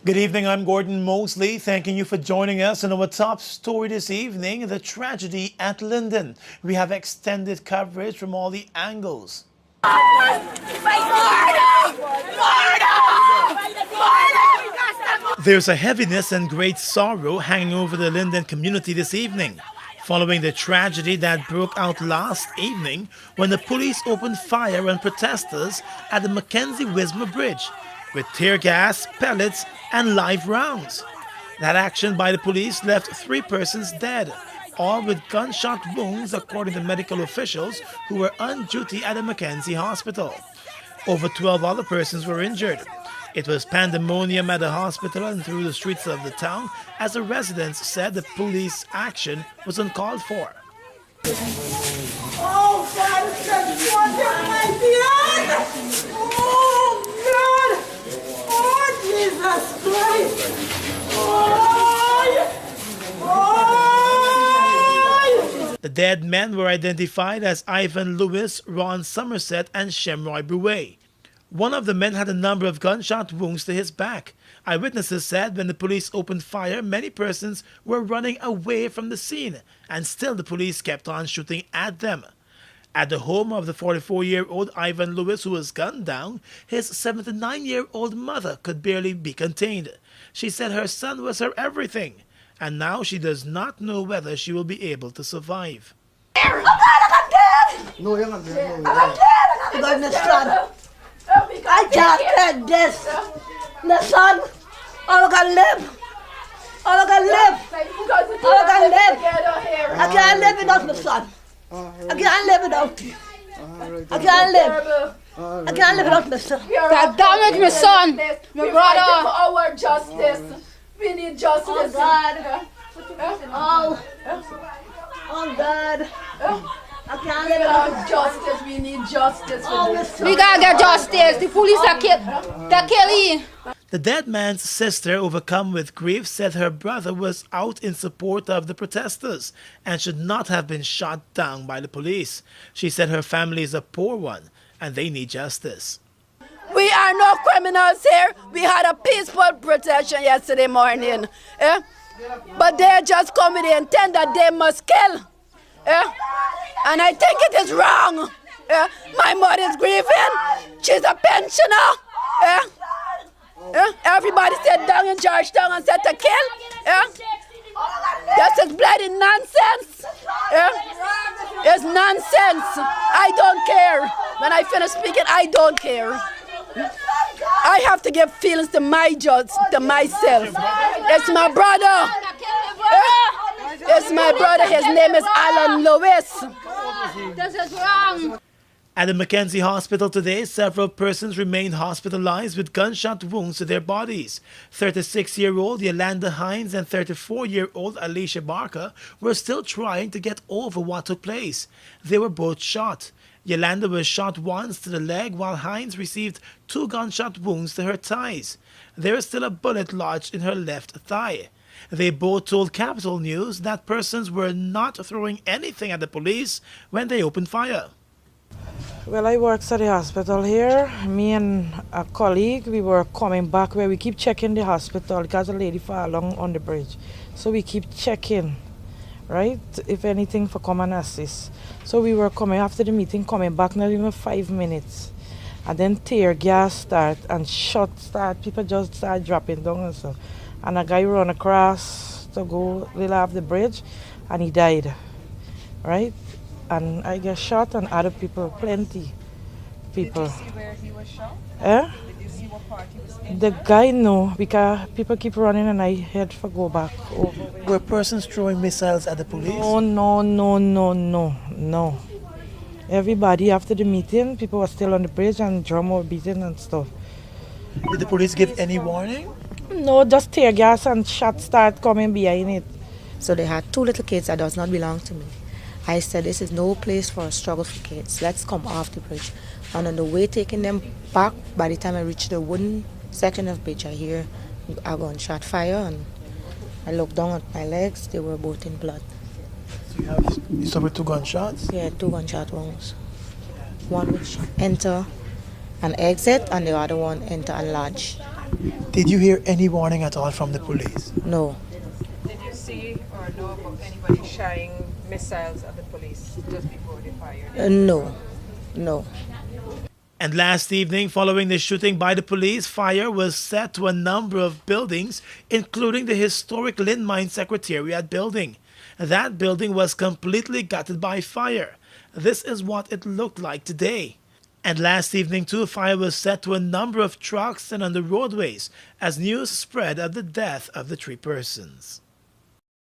Good evening, I'm Gordon Mosley, thanking you for joining us in our top story this evening, the tragedy at Linden. We have extended coverage from all the angles. There's a heaviness and great sorrow hanging over the Linden community this evening, following the tragedy that broke out last evening when the police opened fire on protesters at the Mackenzie-Wismer Bridge with tear gas, pellets, and live rounds. That action by the police left 3 persons dead, all with gunshot wounds according to medical officials who were on duty at the Mackenzie Hospital. Over 12 other persons were injured. It was pandemonium at the hospital and through the streets of the town as the residents said the police action was uncalled for. Oh, God, my blood! Oh, God! Oh, Jesus Christ! Oh! The dead men were identified as Ivan Lewis, Ron Somerset, and Shemroy Bouet. One of the men had a number of gunshot wounds to his back. Eyewitnesses said when the police opened fire, many persons were running away from the scene, and still the police kept on shooting at them. At the home of the 44-year-old Ivan Lewis, who was gunned down, his 79-year-old mother could barely be contained. She said her son was her everything, and now she does not know whether she will be able to survive. Oh, God, I'm dead! No, you're not dead. No, I'm dead! I'm the son. I can't take this. The son. Oh, I can live. Oh, I can live. Oh, I can live. I can't live without my son. I can't live without you. I can't live. I can't live without my son. That damaged my son, my brother. For our justice. We need justice. Oh, God. Oh. Oh, God. I can't live without justice. We need justice. We gotta get justice. The police are killing. The dead man's sister, overcome with grief, said her brother was out in support of the protesters and should not have been shot down by the police. She said her family is a poor one and they need justice. We are no criminals here. We had a peaceful protest yesterday morning. But they just come with the intent that they must kill. And I think it is wrong. My mother is grieving. She's a pensioner. Everybody sat down in Georgetown and said to kill. This is bloody nonsense. It's nonsense. I don't care. When I finish speaking, I don't care. I have to give feelings to myself. It's my brother. It's my brother. His name is Alan Lewis. This is wrong. At the Mackenzie Hospital today, several persons remained hospitalized with gunshot wounds to their bodies. 36-year-old Yolanda Hines and 34-year-old Alicia Barker were still trying to get over what took place. They were both shot. Yolanda was shot once to the leg while Hines received 2 gunshot wounds to her thighs. There is still a bullet lodged in her left thigh. They both told Capital News that persons were not throwing anything at the police when they opened fire. Well, I work at the hospital here. Me and a colleague, we were coming back where we keep checking the hospital because a lady fell along on the bridge. So we keep checking, right, if anything for come and assist. So we were coming after the meeting, coming back not even 5 minutes. And then tear gas start and shot start. People just start dropping down and stuff. And a guy run across to go little off the bridge and he died, right? And I get shot and other people, plenty people. Did you see where he was shot? Eh? Did you see what part he was in? The guy no, because people keep running and I had to go back over. Were persons throwing missiles at the police? No. Everybody after the meeting, people were still on the bridge and drum were beating and stuff. Did the police give any warning? No, just tear gas and shots start coming behind it. So they had 2 little kids that does not belong to me. I said, this is no place for a struggle for kids. Let's come off the bridge. And on the way taking them back, by the time I reached the wooden section of the bridge, I hear a gunshot fire and I looked down at my legs. They were both in blood. So you suffered 2 gunshots? Yeah, 2 gunshot wounds. One which enter and exit and the other one enter and lodge. Did you hear any warning at all from the police? No. Did you see or know about anybody sharing missiles at the police just before they fired? No. No. And last evening, following the shooting by the police, fire was set to a number of buildings, including the historic Linden Mine Secretariat building. That building was completely gutted by fire. This is what it looked like today. And last evening, too, fire was set to a number of trucks and on the roadways as news spread of the death of the 3 persons.